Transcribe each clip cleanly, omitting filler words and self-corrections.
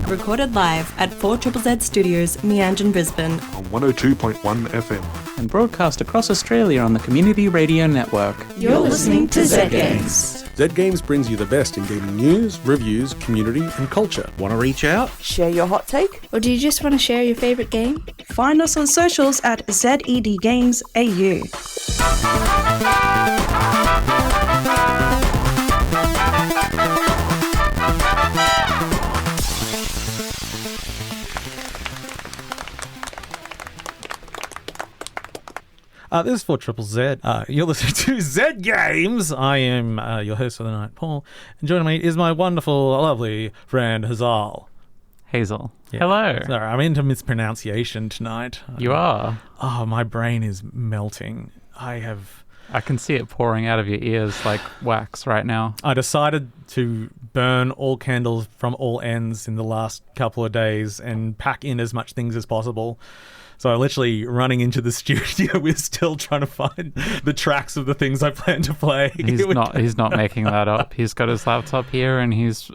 recorded live at 4ZZZ Studios, Meanjin, Brisbane. On 102.1 FM. And broadcast across Australia on the Community Radio Network. You're listening to Z Games. Z Games brings you the best in gaming news, reviews, community and culture. Want to reach out? Share your hot take? Or do you just want to share your favourite game? Find us on socials at ZEDGamesAU. This is 4ZZZ. You're listening to Z Games. I am your host for the night, Paul. And joining me is my wonderful, lovely friend, Hazel. Hazel. Yeah. Hello. Sorry, I'm into mispronunciation tonight. You are? Oh, my brain is melting. I can see it pouring out of your ears like wax right now. I decided to burn all candles from all ends in the last couple of days and pack in as much things as possible. So I'm literally running into the studio. We're still trying to find the tracks of the things I plan to play. He's not making that up. He's got his laptop here and he's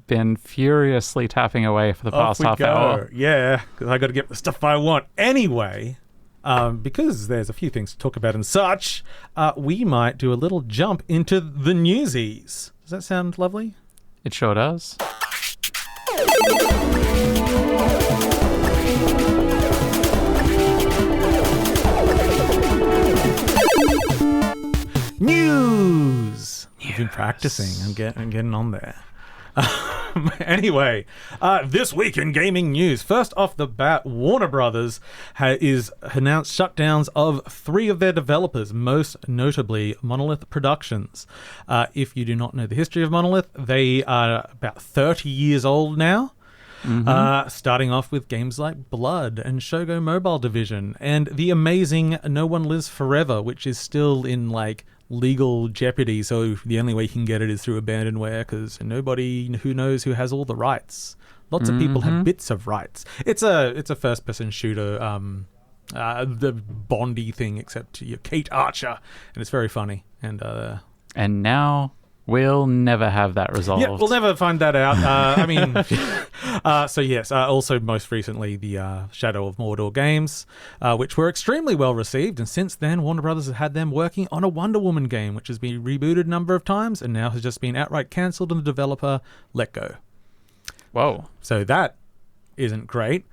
been furiously tapping away for the past half hour. Yeah, because I got to get the stuff I want anyway. Because there's a few things to talk about and such, we might do a little jump into the newsies. Does that sound lovely? It sure does. News. I've been practicing. I'm getting on there. Anyway, this week in gaming news. First off the bat, Warner Brothers is announced shutdowns of 3 of their developers, most notably Monolith Productions. If you do not know the history of Monolith, they are about 30 years old now. Mm-hmm. Starting off with games like Blood and Shogo Mobile Division and the amazing No One Lives Forever, which is still in legal jeopardy, so the only way you can get it is through abandonware because nobody who knows who has all the rights. Lots of people have bits of rights. It's a first-person shooter, the Bondy thing, except you're Kate Archer, and it's very funny. And now we'll never have that resolved. Yeah, we'll never find that out. So yes, also most recently the Shadow of Mordor games, which were extremely well received, and since then Warner Brothers has had them working on a Wonder Woman game, which has been rebooted a number of times and now has just been outright cancelled and the developer let go. Whoa. So that isn't great.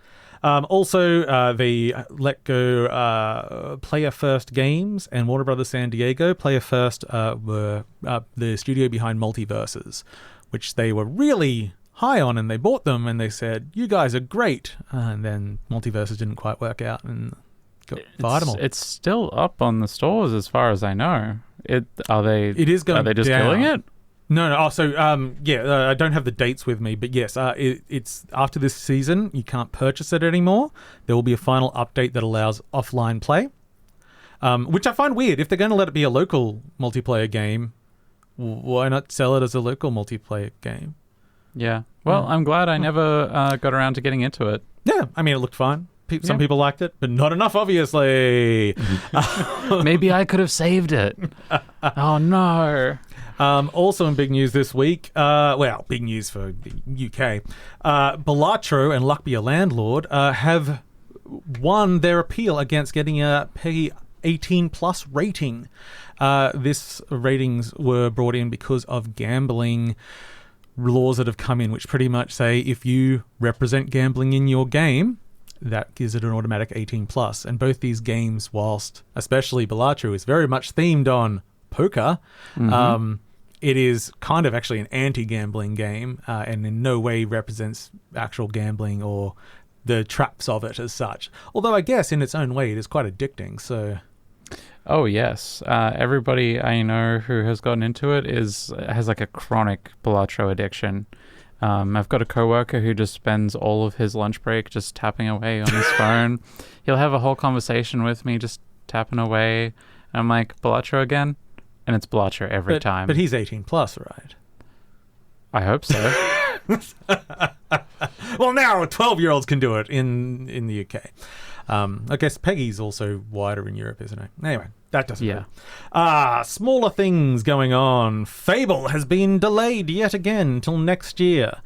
Also, they let go Player First Games and Warner Brothers San Diego. Player First were the studio behind Multiverses, which they were really high on, and they bought them and they said, you guys are great. And then Multiverses didn't quite work out and fired them all. It's still up on the stores as far as I know. Are they just down. killing it? No. Oh, so, I don't have the dates with me, but yes, it's after this season, you can't purchase it anymore. There will be a final update that allows offline play, which I find weird. If they're going to let it be a local multiplayer game, why not sell it as a local multiplayer game? Yeah. Well, I'm glad I never got around to getting into it. Yeah, I mean, it looked fine. Some people liked it, but not enough, obviously. Maybe I could have saved it. Oh, no. Also in big news this week, big news for the UK, Bellatrix and Luck Be a Landlord have won their appeal against getting a PEGI 18 plus rating. This ratings were brought in because of gambling laws that have come in, which pretty much say if you represent gambling in your game, that gives it an automatic 18 plus. And both these games, whilst especially Bellatrix is very much themed on poker, it is kind of actually an anti-gambling game and in no way represents actual gambling or the traps of it as such. Although I guess in its own way it is quite addicting. So, oh yes, everybody I know who has gotten into it has like a chronic Bellatrix addiction. I've got a coworker who just spends all of his lunch break just tapping away on his phone. He'll have a whole conversation with me just tapping away. And I'm like, Bellatrix again? And it's Bellatrix every time. But he's 18 plus, right? I hope so. Well, now 12-year-olds can do it in the UK. I guess PEGI's also wider in Europe, isn't it? Anyway, that doesn't matter. Smaller things going on. Fable has been delayed yet again until next year,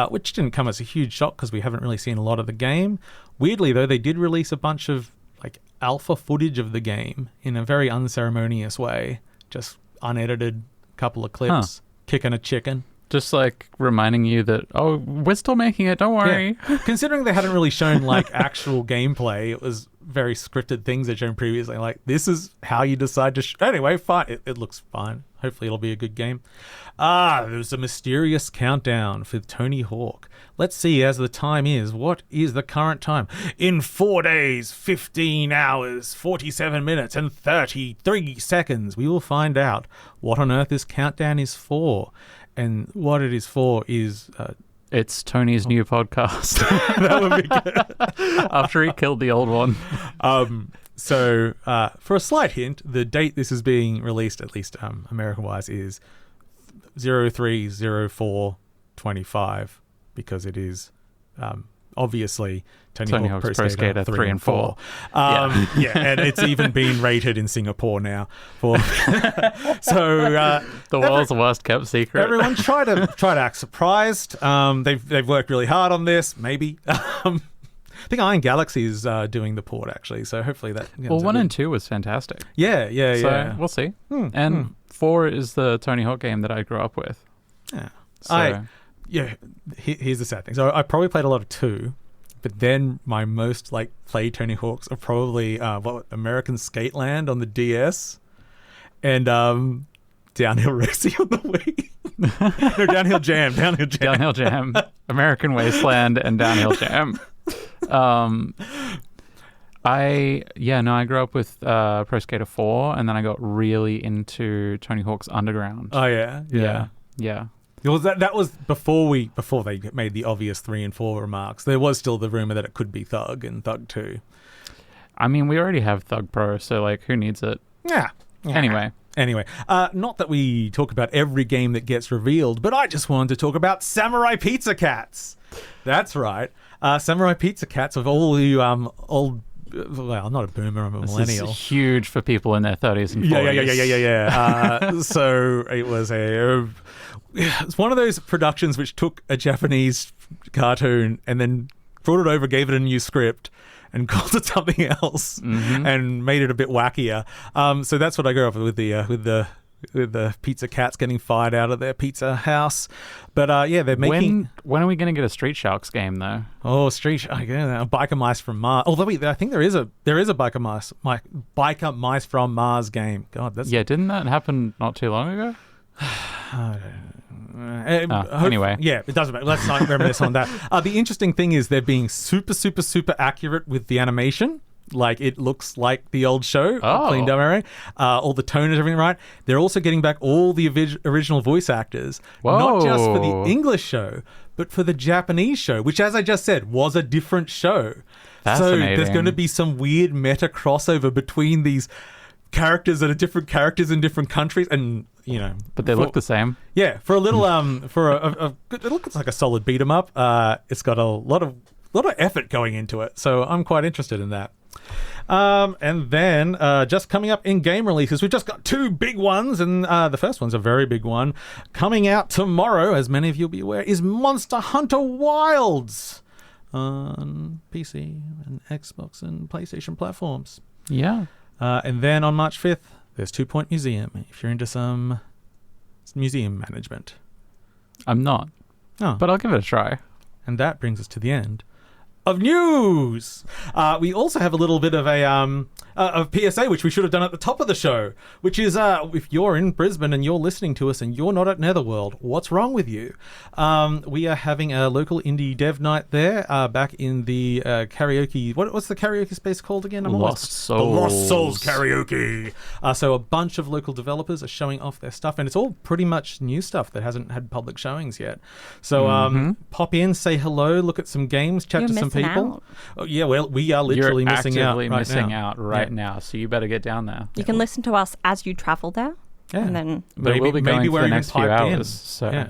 which didn't come as a huge shock because we haven't really seen a lot of the game. Weirdly, though, they did release a bunch of like alpha footage of the game in a very unceremonious way, just unedited couple of clips, kicking a chicken. Just like reminding you that, oh, we're still making it, don't worry. Yeah. Considering they hadn't really shown like actual gameplay, it was very scripted things they'd shown previously. Like, this is how you decide to... Anyway, fine. It looks fine. Hopefully it'll be a good game. There's a mysterious countdown for Tony Hawk. Let's see, as the time is, what is the current time? In 4 days, 15 hours, 47 minutes, and 33 seconds, we will find out what on earth this countdown is for. And what it is for is... it's Tony's new podcast. That would be good. After he killed the old one. So, for a slight hint, the date this is being released, at least American-wise, is 03/04/25, because it is obviously Tony Hawk's Pro Skater 3 and 4. And it's even been rated in Singapore now. The world's worst kept secret. Everyone try to act surprised. They've worked really hard on this. Maybe. I think Iron Galaxy is doing the port, actually, so hopefully that... Well, 1 and 2 was fantastic. Yeah. So we'll see. And 4 is the Tony Hawk game that I grew up with. Yeah. So... Here's the sad thing. So I probably played a lot of 2, but then my most played Tony Hawks are probably American Skateland on the DS and Downhill Racing on the Wii. No, Downhill Jam. Downhill Jam. American Wasteland and Downhill Jam. I grew up with Pro Skater 4, and then I got really into Tony Hawk's Underground. Oh yeah. Well, that was before they made the obvious 3 and 4 remarks. There was still the rumor that it could be Thug and Thug 2. I mean, we already have Thug Pro, so who needs it? Yeah. Anyway, not that we talk about every game that gets revealed, but I just wanted to talk about Samurai Pizza Cats. That's right. Samurai Pizza Cats, of all you old... Well, I'm not a boomer, I'm a millennial. This is huge for people in their 30s and 40s. Yeah. So it was it's one of those productions which took a Japanese cartoon and then brought it over, gave it a new script, and called it something else, and made it a bit wackier. So that's what I grew up with the pizza cats getting fired out of their pizza house. But they're making... When are we going to get a Street Sharks game, though? Oh, Biker Mice from Mars. Although I think there is a Biker Mice from Mars game. God, that's... Yeah, didn't that happen not too long ago? Anyway. Yeah, it doesn't matter. Let's not reminisce on that. The interesting thing is they're being super, super, super accurate with the animation. It looks like the old show, cleaned up, right? All the tone is everything right. They're also getting back all the original voice actors, not just for the English show, but for the Japanese show, which, as I just said, was a different show. So there's going to be some weird meta crossover between these characters that are different characters in different countries, and but they look the same. Yeah, for a little it looks like a solid beat 'em up. It's got a lot of effort going into it, so I'm quite interested in that. And then just coming up in game releases, we've just got 2 big ones, and the first one's a very big one. Coming out tomorrow, as many of you will be aware, is Monster Hunter Wilds on PC and Xbox and PlayStation platforms. Yeah. And then on March 5th, there's 2 Point Museum, if you're into some museum management. I'm not. Oh. But I'll give it a try. And that brings us to the end of news. We also have a little bit of a PSA, which we should have done at the top of the show, which is if you're in Brisbane and you're listening to us and you're not at Netherworld, what's wrong with you? We are having a local indie dev night there back in the karaoke. What's the karaoke space called again? Lost Souls. The Lost Souls Karaoke. So a bunch of local developers are showing off their stuff, and it's all pretty much new stuff that hasn't had public showings yet. So pop in, say hello, look at some games, chat to some people. Oh, yeah, well, we are literally missing out right now, so you better get down there. You can listen to us as you travel there. Yeah. And then but we'll be going for the next few hours. So.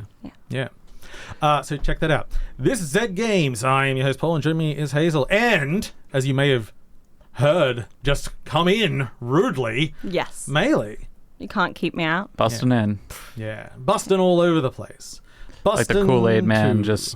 So check that out. This is Zed Games. I am your host, Paul, and joining me is Hazel. And, as you may have herd just come in rudely. Yes. Maylee. You can't keep me out. Busting in. Yeah. Busting all over the place. Like the Kool-Aid man just,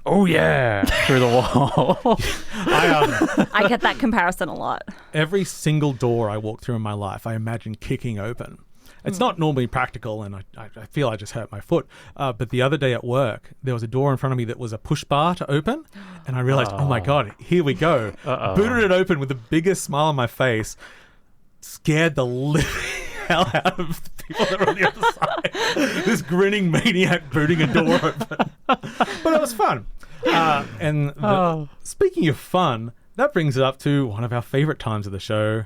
oh yeah, through the wall. I get that comparison a lot. Every single door I walk through in my life, I imagine kicking open. It's not normally practical, and I feel I just hurt my foot. But the other day at work, there was a door in front of me that was a push bar to open, and I realized, oh my God, here we go. Booted it open with the biggest smile on my face, scared the living hell out of the people that were on the other side. This grinning maniac booting a door open. But it was fun. Speaking of fun, that brings it up to one of our favorite times of the show.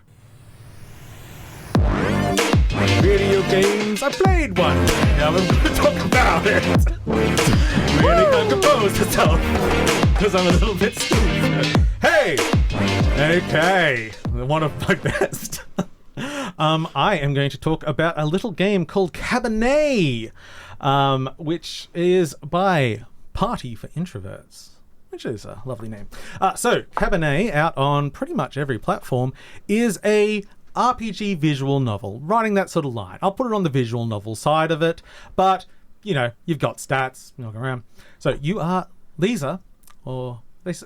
Video games. I played one. Now I'm going to talk about it. Really can't compose myself because I'm a little bit stupid. Hey! Okay. One of my best. I am going to talk about a little game called Cabernet, which is by Party for Introverts, which is a lovely name. So Cabernet, out on pretty much every platform, is a RPG visual novel, riding that sort of line. I'll put it on the visual novel side of it, but, you know, you've got stats, you walk around. So you are Lisa, or it's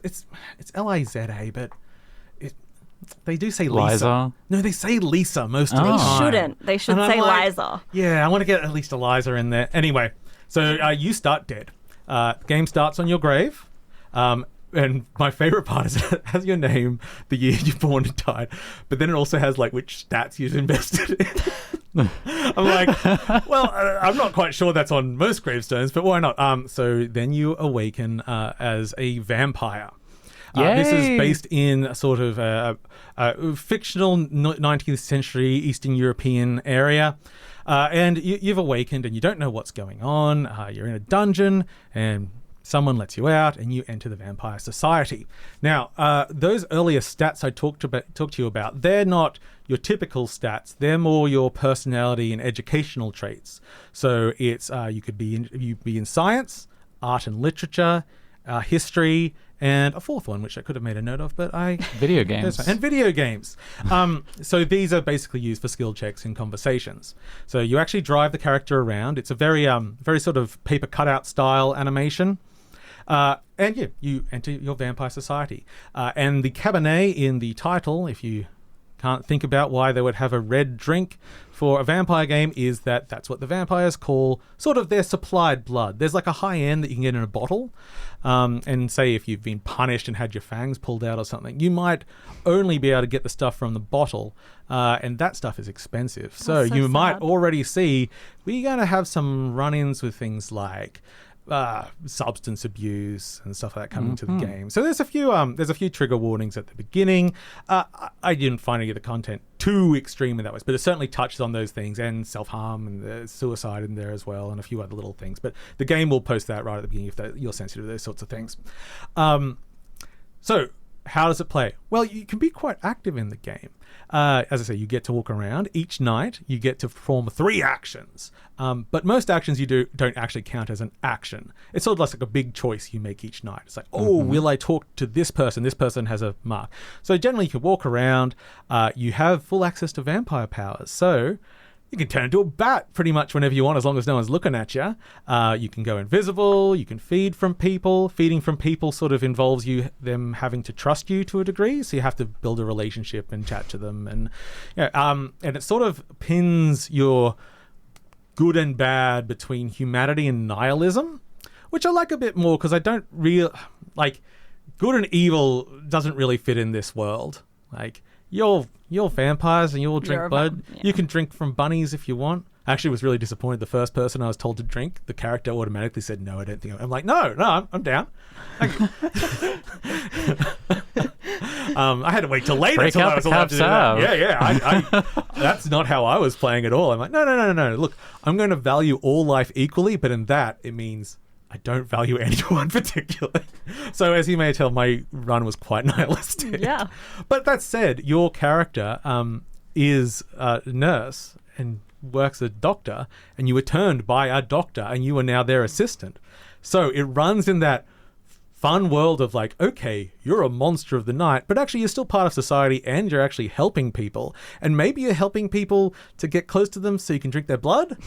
Liza, but they do say Lisa. Liza? No, they say Lisa most of the They time. shouldn't. They should And I'm say like, Liza. Yeah, I want to get at least a Liza in there. Anyway, so you start dead. Game starts on your grave. And my favorite part is it has your name, the year you're born and died, but then it also has like which stats you've invested in. I'm like, well, I'm not quite sure that's on most gravestones, but why not? So then you awaken as a vampire. This is based in a sort of a fictional 19th century Eastern European area. And you've awakened and you don't know what's going on. You're in a dungeon and someone lets you out and you enter the vampire society. Now, those earlier stats I talked to you about, they're not your typical stats. They're more your personality and educational traits. So it's you could be in science, art and literature, history, and a fourth one, which I could have made a note of, but Video games. And video games. So these are basically used for skill checks in conversations. So you actually drive the character around. It's a very sort of paper cutout style animation. And yeah, you enter your vampire society. And the Cabernet in the title, if you can't think about why they would have a red drink for a vampire game, is that's what the vampires call sort of their supplied blood. There's like a high end that you can get in a bottle. And say if you've been punished and had your fangs pulled out or something, you might only be able to get the stuff from the bottle. And that stuff is expensive. So you might already see we're going to have some run-ins with things like substance abuse and stuff like that coming to the game. So there's a few trigger warnings at the beginning. I didn't find any of the content too extreme in that way, but it certainly touches on those things, and self-harm and there's suicide in there as well, and a few other little things. But the game will post that right at the beginning if you're sensitive to those sorts of things. So how does it play? Well, you can be quite active in the game. As I say, you get to walk around. Each night, you get to perform 3 actions. But most actions you do don't actually count as an action. It's sort of like a big choice you make each night. It's like, will I talk to this person? This person has a mark. So generally, you can walk around. You have full access to vampire powers. So you can turn into a bat pretty much whenever you want, as long as no one's looking at you. You can go invisible. You can feed from people. Feeding from people sort of involves them having to trust you to a degree. So you have to build a relationship and chat to them, and and it sort of pins your good and bad between humanity and nihilism, which I like a bit more because I don't like good and evil doesn't really fit in this world. Like you're vampires and you'll drink blood. Yeah. You can drink from bunnies if you want. I actually was really disappointed. The first person I was told to drink, the character automatically said, no, I don't think I'm like, no, I'm down. I had to wait till later until I was allowed to do that. Yeah. That's not how I was playing at all. I'm like, no. Look, I'm going to value all life equally, but in that, it means I don't value anyone particularly. So as you may tell, my run was quite nihilistic. Yeah. But that said, your character is a nurse and works as a doctor, and you were turned by a doctor and you are now their assistant. So it runs in that fun world of like, okay, you're a monster of the night, but actually you're still part of society and you're actually helping people. And maybe you're helping people to get close to them so you can drink their blood.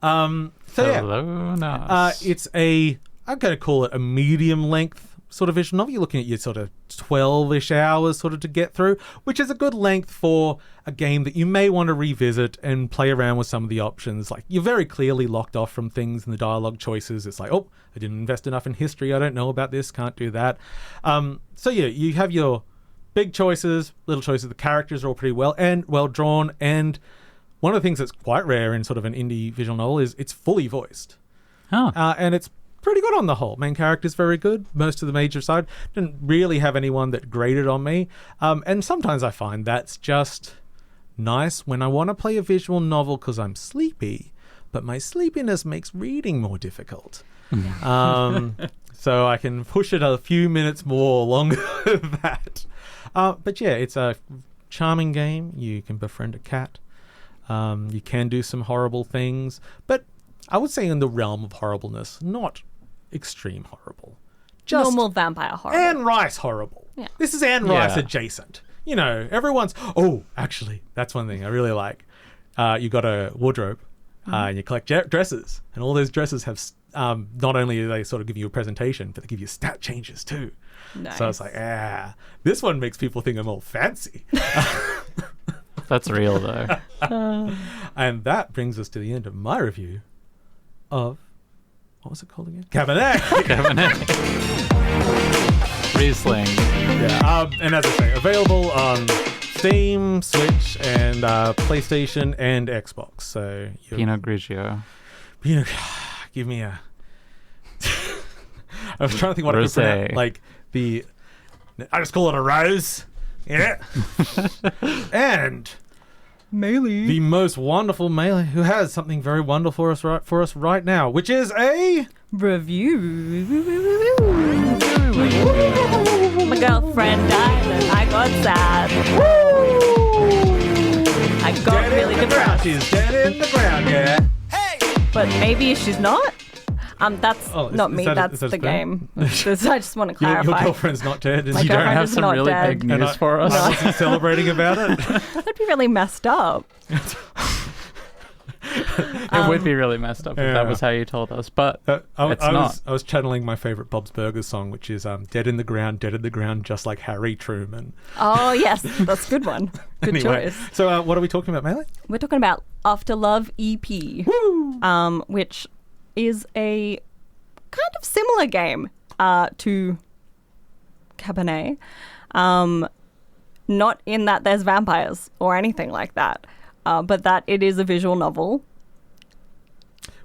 Hello, nice. It's I'm going to call it a medium length sort of visual novel. You're looking at your sort of 12-ish hours sort of to get through, which is a good length for a game that you may want to revisit and play around with some of the options. Like, you're very clearly locked off from things in the dialogue choices. It's like, oh, I didn't invest enough in history. I don't know about this. Can't do that. So yeah, you have your big choices, little choices. The characters are all pretty well drawn. And one of the things that's quite rare in sort of an indie visual novel is it's fully voiced. And it's pretty good on the whole. Main character's very good. Most of the major side didn't really have anyone that grated on me. And sometimes I find that's just nice when I want to play a visual novel because I'm sleepy, but my sleepiness makes reading more difficult. So I can push it a few minutes more longer than that. But yeah, it's a charming game. You can befriend a cat. You can do some horrible things, but I would say in the realm of horribleness, not extreme horrible. Just normal vampire horror. Anne Rice horrible. Yeah. This is Anne Rice adjacent. You know, everyone's... Oh, actually, that's one thing I really like. You got a wardrobe and you collect dresses. And all those dresses have... not only do they sort of give you a presentation, but they give you stat changes too. Nice. So it's like, this one makes people think I'm all fancy. That's real, though. And that brings us to the end of my review of... What was it called again? Cabernet. Riesling. Yeah. And as I say, available on Steam, Switch, and PlayStation and Xbox. So Pinot Grigio. Give me a... I was trying to think what I could pronounce. Like I just call it a rose. Yeah. And Maylee. the most wonderful Maylee, who has something very wonderful for us right now, which is a review. My girlfriend died and I got sad. I got really depressed. She's dead in the ground, yeah. But maybe she's not. That's not me. That's the spoon? game. I just want to clarify. Your girlfriend's not dead. My You don't girlfriend have is some not really dead. big news for us? I wasn't celebrating about it. That'd be really messed up. It would be really messed up if that was how you told us, but it's not. I was channeling my favorite Bob's Burgers song, which is dead in the ground, just like Harry Truman. Oh, yes. That's a good one. Good Anyway, choice. so what are we talking about, Maylee? We're talking about After Love EP, which is a kind of similar game to Cabernet. Not in that there's vampires or anything like that, but that it is a visual novel.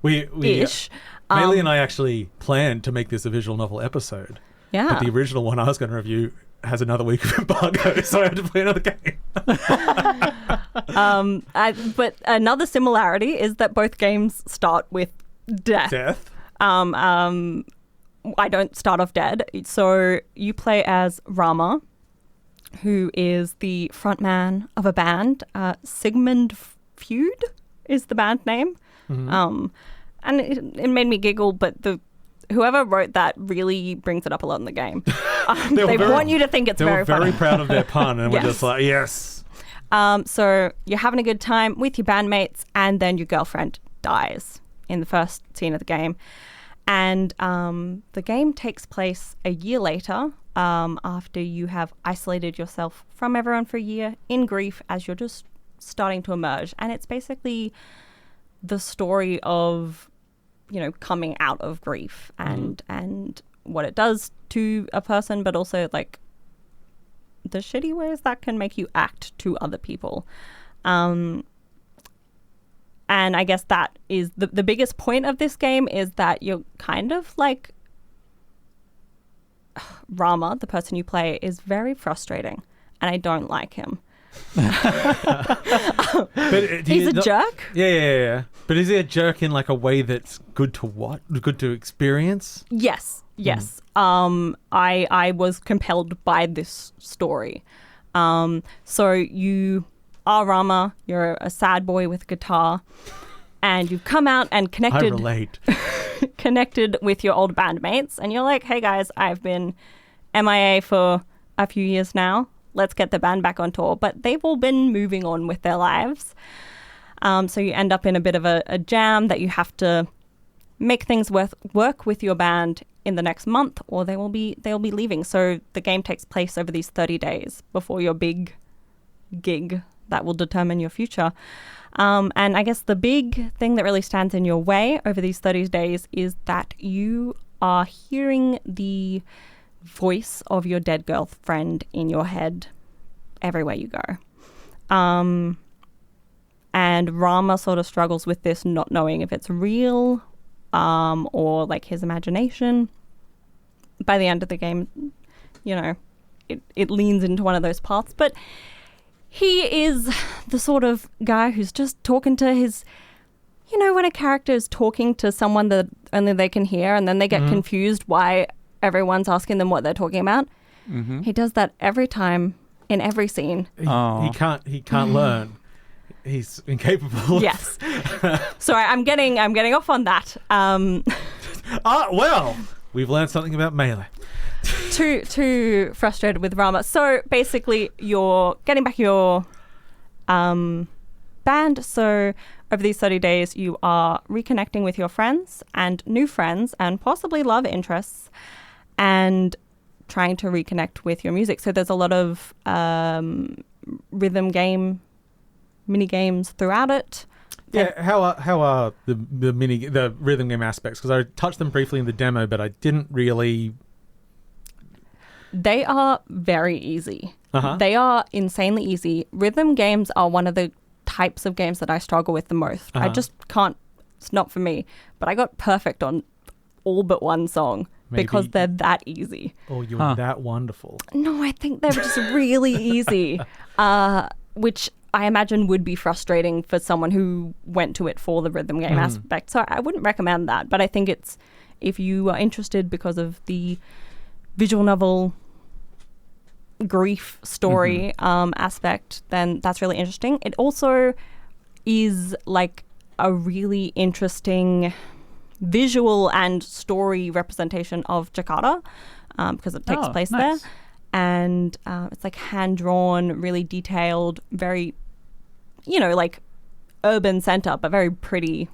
Ish. Maylee and I actually planned to make this a visual novel episode. Yeah. But the original one I was going to review has another week of embargo, so I had to play another game. But another similarity is that both games start with death. I don't start off dead. So you play as Rama, who is the frontman of a band. Sigmund Feud is the band name. Mm-hmm. And it made me giggle, but whoever wrote that really brings it up a lot in the game. They want you to think it's very funny. They were very proud of their pun, and Yes. we're just like, yes. So you're having a good time with your bandmates, and then your girlfriend dies in the first scene of the game. And the game takes place a year later, after you have isolated yourself from everyone for a year in grief as you're just starting to emerge. And it's basically the story of, coming out of grief and what it does to a person, but also like the shitty ways that can make you act to other people. And I guess that is the biggest point of this game, is that you're kind of like Rama, the person you play, is very frustrating, and I don't like him. He's a jerk. Yeah. But is he a jerk in like a way that's good to experience? Yes. I was compelled by this story. So you are Rama. You're a sad boy with a guitar, and you've come out and I connected relate. connected with your old bandmates, and you're like, hey guys, I've been MIA for a few years now. Let's get the band back on tour. But they've all been moving on with their lives. So you end up in a bit of a jam that you have to make things work with your band in the next month, or they'll be leaving. So the game takes place over these 30 days before your big gig that will determine your future. And I guess the big thing that really stands in your way over these 30 days is that you are hearing the voice of your dead girlfriend in your head everywhere you go. And Rama sort of struggles with this, not knowing if it's real or like his imagination. By the end of the game, you know, it leans into one of those paths. But he is the sort of guy who's just talking to his, you know, when a character is talking to someone that only they can hear and then they get confused why everyone's asking them what they're talking about. Mm-hmm. He does that every time in every scene. He can't learn. He's incapable. Yes. Sorry, I'm getting off on that. Well, we've learned something about Maylee. Too frustrated with Rama. So basically, you're getting back your band. So over these 30 days, you are reconnecting with your friends and new friends and possibly love interests, and trying to reconnect with your music. So there's a lot of rhythm game mini games throughout it. Yeah, how are the rhythm game aspects? Because I touched them briefly in the demo, but I didn't really. They are very easy. Uh-huh. They are insanely easy. Rhythm games are one of the types of games that I struggle with the most. I just can't. It's not for me. But I got perfect on all but one song because they're that easy. Oh, you're that wonderful. No, I think they're just really easy, which I imagine would be frustrating for someone who went to it for the rhythm game aspect. So I wouldn't recommend that. But I think it's, if you are interested because of the visual novel grief story aspect, then that's really interesting. It also is like a really interesting visual and story representation of Jakarta because it takes place there. And it's like hand-drawn, really detailed, very, you know, like urban center, but very pretty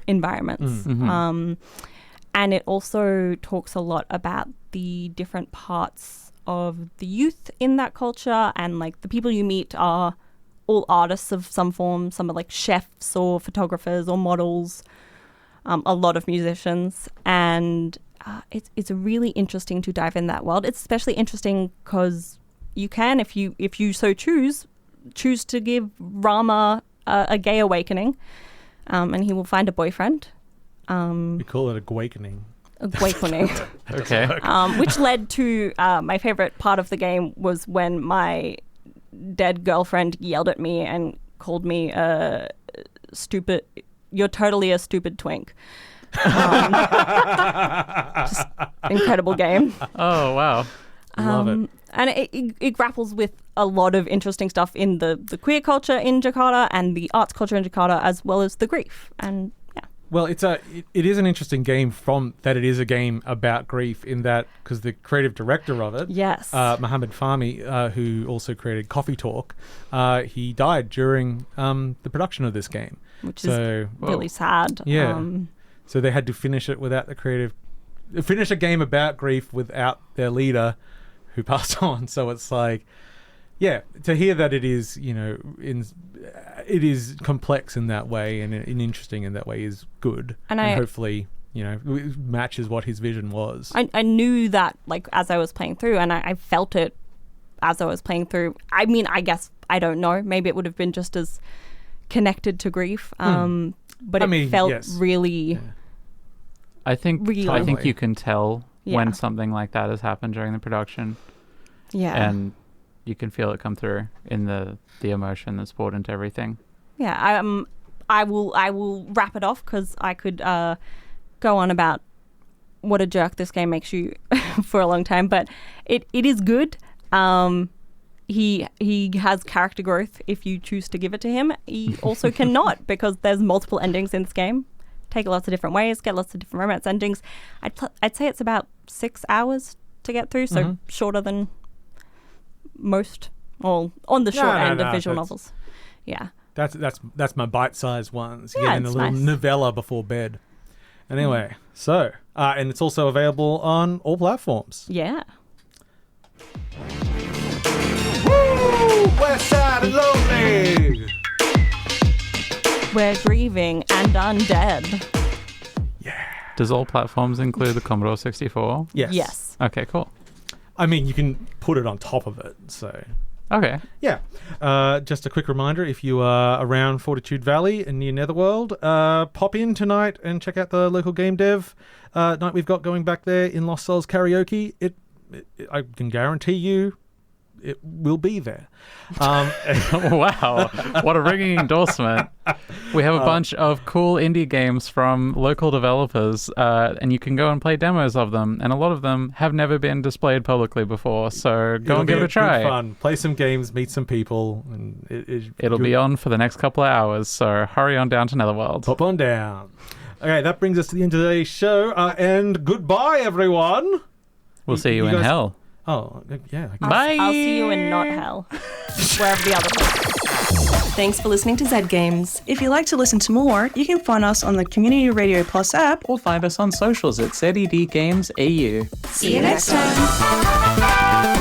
environments. And it also talks a lot about the different parts of the youth in that culture, and like the people you meet are all artists of some form. Some are like chefs or photographers or models, a lot of musicians, and it's really interesting to dive in that world. It's especially interesting because you can, if you so choose to give Rama a gay awakening, and he will find a boyfriend. We call it a awakening. Awakening. Okay. Which led to my favorite part of the game was when my dead girlfriend yelled at me and called me a stupid. You're totally a stupid twink. Just incredible game. Oh, wow. Love it. And it grapples with a lot of interesting stuff in the queer culture in Jakarta and the arts culture in Jakarta, as well as the grief. And yeah. Well, it is an interesting game from that it is a game about grief in that, because the creative director of it, yes, Mohammed Fahmy, who also created Coffee Talk, he died during the production of this game. Which is really sad. Yeah. So they had to finish it without finish a game about grief without their leader who passed on. So it's like, yeah, to hear that it is, you know, it is complex in that way and interesting in that way is good. And hopefully, you know, it matches what his vision was. I knew that, like, as I was playing through, and I felt it as I was playing through. I mean, I guess, I don't know, maybe it would have been just as connected to grief. But it felt really... Yeah. I think you can tell when something like that has happened during the production. Yeah. And you can feel it come through in the emotion that's poured into everything. Yeah. I will wrap it off because I could go on about what a jerk this game makes you for a long time, but it is good. he has character growth if you choose to give it to him. He also cannot, because there's multiple endings in this game. Take lots of different ways, get lots of different romance endings. I'd say it's about 6 hours to get through, so shorter than most, well, on the short end of visual novels. Yeah. That's my bite-sized ones. Yeah, In a it's little nice. novella before bed. Anyway, so and it's also available on all platforms. Yeah. Woo! West Side and Lonely. We're grieving and undead. Does all platforms include the Commodore 64? Yes. Yes. Okay, cool. I mean, you can put it on top of it, so. Okay. Yeah. Just a quick reminder, if you are around Fortitude Valley and near Netherworld, pop in tonight and check out the local game dev night we've got going back there in Lost Souls Karaoke. I can guarantee you it will be there. Wow. What a ringing endorsement. We have a bunch of cool indie games from local developers, and you can go and play demos of them. And a lot of them have never been displayed publicly before. So go and give it a try. Good fun. Play some games, meet some people. And It'll be on for the next couple of hours. So hurry on down to Netherworld. Pop on down. Okay, that brings us to the end of today's show. And goodbye, everyone. We'll see you in hell. Oh, yeah. Bye. I'll see you in not hell. Wherever the other place. Thanks for listening to Zed Games. If you'd like to listen to more, you can find us on the Community Radio Plus app. Or find us on socials at ZED Games AU. See you next time.